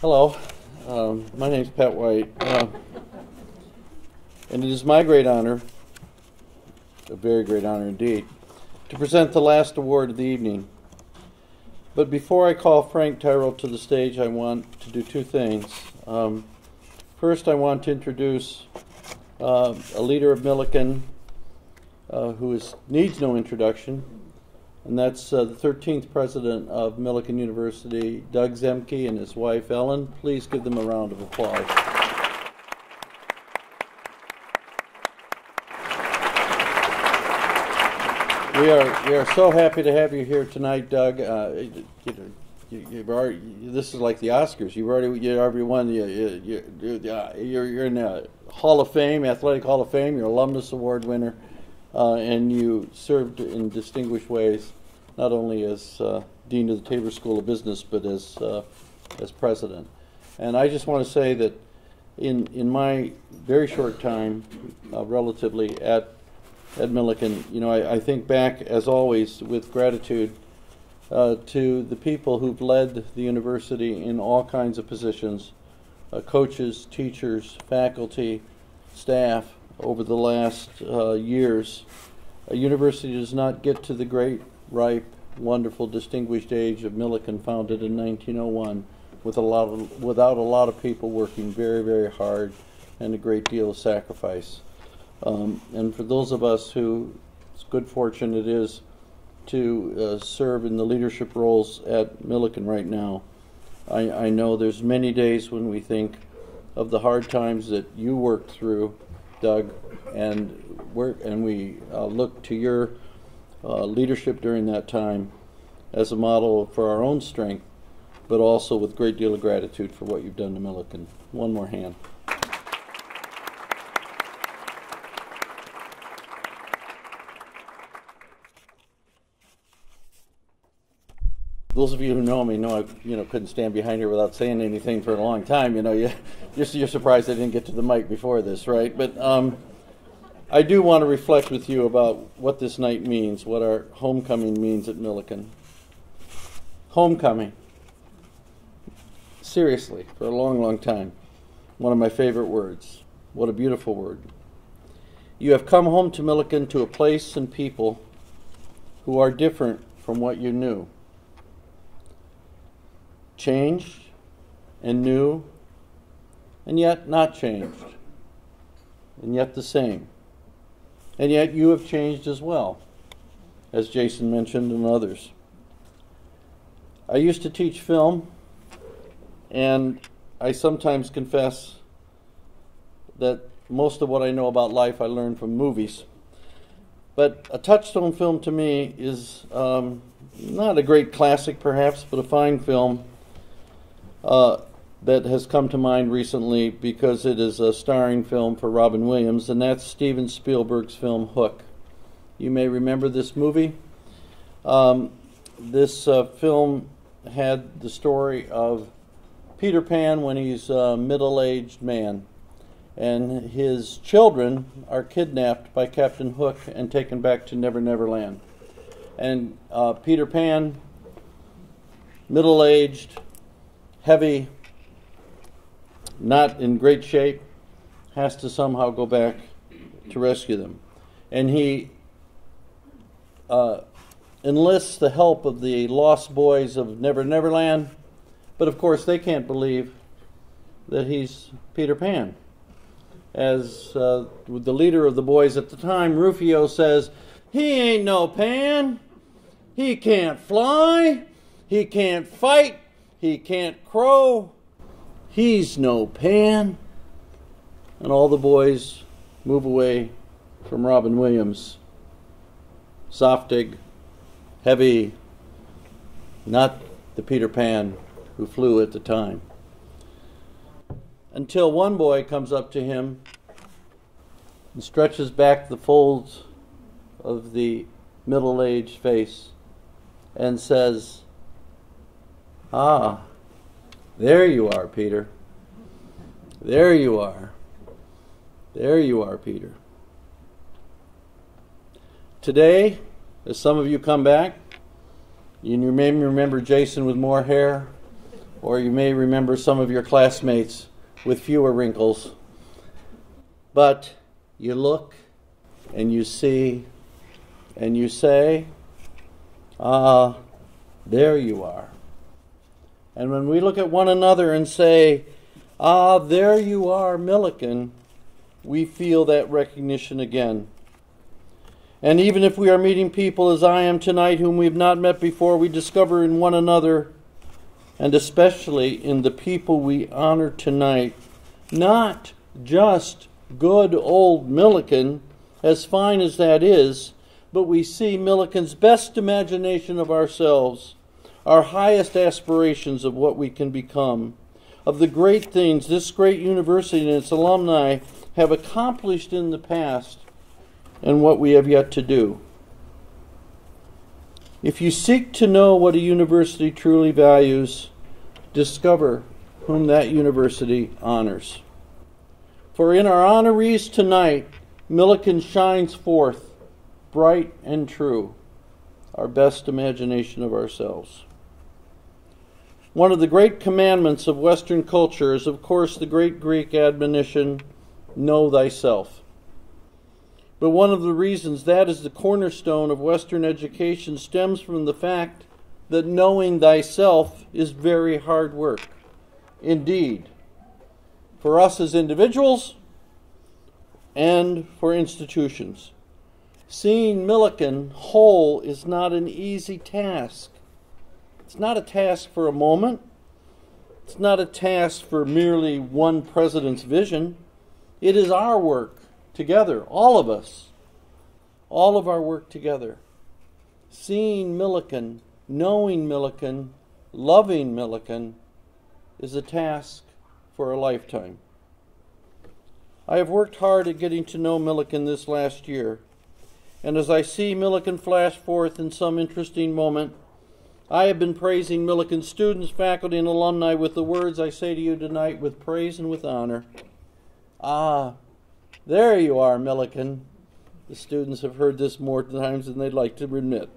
Hello, my name is Pat White, and it is my great honor, a very great honor indeed, to present the last award of the evening. But before I call Frank Tyrell to the stage, I want to do two things. First, I want to introduce a leader of Millikin who needs no introduction, and that's the 13th president of Millikin University, Doug Zemke, and his wife, Ellen. Please give them a round of applause. We are so happy to have you here tonight, Doug. This is like the Oscars. You've already won. You're in the Hall of Fame, Athletic Hall of Fame. You're Alumnus Award winner. And you served in distinguished ways, not only as Dean of the Tabor School of Business, but as president. And I just want to say that in my very short time, relatively, at Millikin, I think back, as always, with gratitude to the people who've led the university in all kinds of positions, coaches, teachers, faculty, staff, over the last years. A university does not get to the great, ripe, wonderful, distinguished age of Millikin, founded in 1901, without a lot of people working very, very hard and a great deal of sacrifice. And for those of us whose good fortune it is to serve in the leadership roles at Millikin right now, I know there's many days when we think of the hard times that you worked through, Doug, and we look to your leadership during that time as a model for our own strength, but also with a great deal of gratitude for what you've done to Millikin. One more hand. Those of you who know me know I couldn't stand behind here without saying anything for a long time. You're surprised I didn't get to the mic before this, right? But I do want to reflect with you about what this night means, what our homecoming means at Millikin. Homecoming. Seriously, for a long, long time, one of my favorite words. What a beautiful word. You have come home to Millikin, to a place and people who are different from what you knew. Changed and new, and yet not changed, and yet the same. And yet you have changed as well, as Jason mentioned and others. I used to teach film, and I sometimes confess that most of what I know about life I learned from movies. But a touchstone film to me is not a great classic perhaps, but a fine film that has come to mind recently because it is a starring film for Robin Williams, and that's Steven Spielberg's film Hook. You may remember this movie. This film had the story of Peter Pan when he's a middle-aged man, and his children are kidnapped by Captain Hook and taken back to Never Never Land. And Peter Pan, middle-aged, heavy, not in great shape, has to somehow go back to rescue them. And he enlists the help of the lost boys of Never Never Land, but of course they can't believe that he's Peter Pan. As the leader of the boys at the time, Rufio, says, "He ain't no Pan. He can't fly. He can't fight. He can't crow. He's no Pan." And all the boys move away from Robin Williams. Softig, heavy, not the Peter Pan who flew at the time. Until one boy comes up to him and stretches back the folds of the middle-aged face and says, "Ah, there you are, Peter. There you are. There you are, Peter." Today, as some of you come back, you may remember Jason with more hair, or you may remember some of your classmates with fewer wrinkles. But you look and you see and you say, ah, there you are. And when we look at one another and say, ah, there you are, Millikin, we feel that recognition again. And even if we are meeting people as I am tonight whom we have not met before, we discover in one another, and especially in the people we honor tonight, not just good old Millikin, as fine as that is, but we see Millikin's best imagination of ourselves, our highest aspirations of what we can become, of the great things this great university and its alumni have accomplished in the past and what we have yet to do. If you seek to know what a university truly values, discover whom that university honors. For in our honorees tonight, Millikin shines forth, bright and true, our best imagination of ourselves. One of the great commandments of Western culture is, of course, the great Greek admonition, know thyself. But one of the reasons that is the cornerstone of Western education stems from the fact that knowing thyself is very hard work. Indeed, for us as individuals and for institutions. Seeing Millikin whole is not an easy task. It's not a task for a moment. It's not a task for merely one president's vision. It is our work together, all of us, all of our work together. Seeing Millikin, knowing Millikin, loving Millikin is a task for a lifetime. I have worked hard at getting to know Millikin this last year, and as I see Millikin flash forth in some interesting moment, I have been praising Millikin's students, faculty, and alumni with the words I say to you tonight with praise and with honor. Ah, there you are, Millikin. The students have heard this more times than they'd like to admit.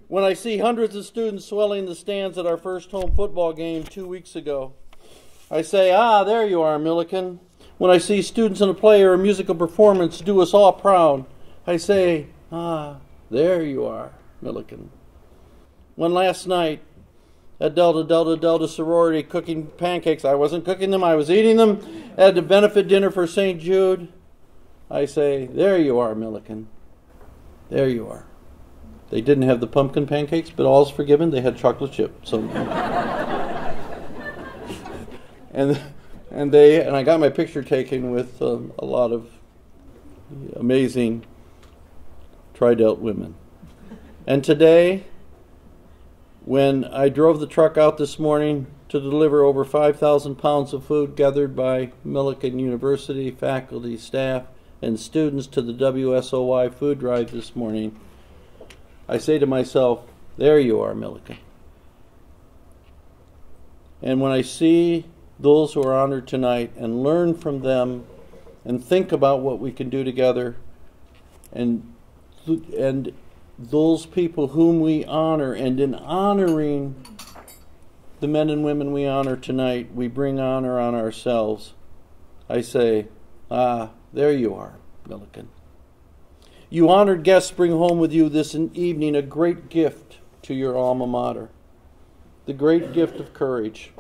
When I see hundreds of students swelling the stands at our first home football game 2 weeks ago, I say, ah, there you are, Millikin. When I see students in a play or a musical performance do us all proud, I say, ah, there you are, Millikin. When last night at Delta sorority cooking pancakes, I wasn't cooking them, I was eating them, at the benefit dinner for St. Jude, I say, there you are, Millikin. There you are. They didn't have the pumpkin pancakes, but all's forgiven. They had chocolate chip. So, and I got my picture taken with a lot of amazing tri-delt women. And today, when I drove the truck out this morning to deliver over 5,000 pounds of food gathered by Millikin University faculty, staff, and students to the WSOY food drive this morning, I say to myself, there you are, Millikin. And when I see those who are honored tonight and learn from them and think about what we can do together, and those people whom we honor, and in honoring the men and women we honor tonight, we bring honor on ourselves. I say, ah, there you are, Millikin. You honored guests bring home with you this evening a great gift to your alma mater, the great gift of courage.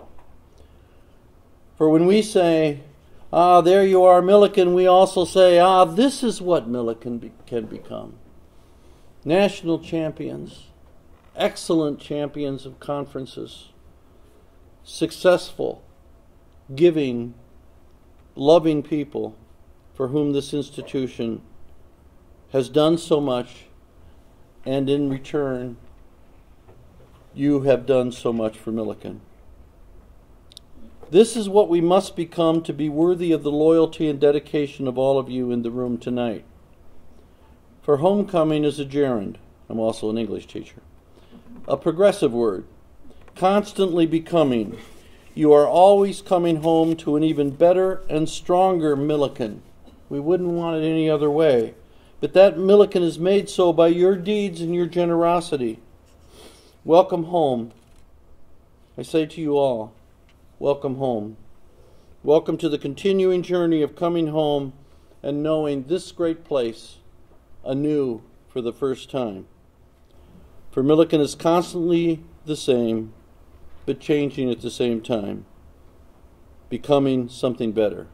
For when we say, ah, there you are, Millikin, we also say, ah, this is what Millikin can become. National champions, excellent champions of conferences, successful, giving, loving people for whom this institution has done so much, and in return, you have done so much for Millikin. This is what we must become to be worthy of the loyalty and dedication of all of you in the room tonight. For homecoming is a gerund, I'm also an English teacher, a progressive word, constantly becoming. You are always coming home to an even better and stronger Millikin. We wouldn't want it any other way. But that Millikin is made so by your deeds and your generosity. Welcome home. I say to you all, welcome home. Welcome to the continuing journey of coming home and knowing this great place anew for the first time. For Millikin is constantly the same, but changing at the same time, becoming something better.